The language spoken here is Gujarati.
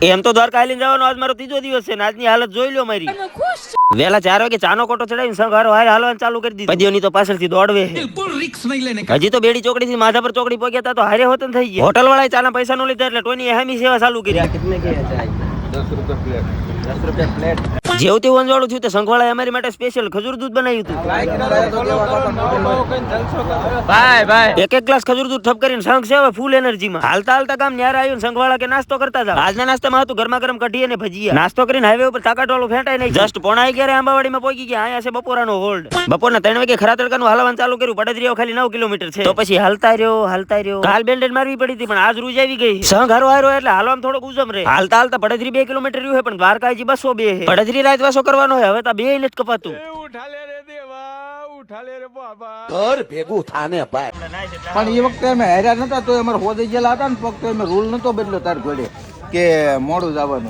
એમ તો દ્વારકા આવીને જવાનો આજ મારો ત્રીજો દિવસ છે ને આજની હાલત જોઈ લો મારી. વેલા 4 વાગે ચાનો કોટો ચડાવીને સંઘ હારો હારે હાલવાનું ચાલુ કરી દીધું. પદીઓની તો પાછળથી દોડવે. હજી તો બેડી ચોકડી થી માધાપર ચોકડી પહોંચ્યા હતા તો હારે હોતન થઈ ગયા. હોટલ વાળાએ ચાના પૈસા નો લીધા એટલે ટોની હેમી સેવા ચાલુ કરી. કિતને કે ચાય? 10 રૂપિયા પ્લેટ. જેવું તેવું અંજવાળું થયું તો સંઘવાળાએ અમારી માટે સ્પેશિયલ ખજૂર દૂધ બનાવ્યું હતું. એક ગ્લાસ ખજૂર દૂધ ઠપ કરીને સંઘ સેવા ફૂલ એનર્જીમાં હાલતા હાલતા કામ ન્યારે આવ્યું. સંઘવાળા કે નાસ્તો કરતા હતા. આજના નાસ્તામાં હતું ગરમા ગરમ કઢી અને ભજીયા. નાસ્તો કરીને હાઈવે ઉપર તાકાત વાળું ફેંટાઈ નહીં. જસ્ટ પોણા 11 આંબાવાડીમાં પહોંચી ગયા. અહીંયા છે બપોરાનો હોલ્ડ. બપોરના 3 વાગે ખરા તડકાનું હલાવવાનું ચાલુ કર્યું. પડદરીઓ ખાલી 9 કિલોમીટર છે. તો પછી હાલતા રહ્યો. કાલ બેન્ડેડ મારવી પડી હતી પણ આજ રૂજ આવી ગઈ. સંઘ હારો હારો એટલે હાલવામાં થોડોક ઉજમ રહે. હાલતા હાલતા પડદરી 2 કિલોમીટર રહ્યું પણ દ્વારકા હજી 202 છે. પડદરી રાત વાસો કરવાનો હોય. હવે તો 2 નથી કપાતું. ઘર ભેગું થાને ભાઈ. પણ એ વખતે અમે હેર્યા નતા તો અમારે હોદે ગયેલા હતા ને પગ તો અમે રૂલ નતો બદલ્યો તાર ઘોડે કે મોડું જવાનું.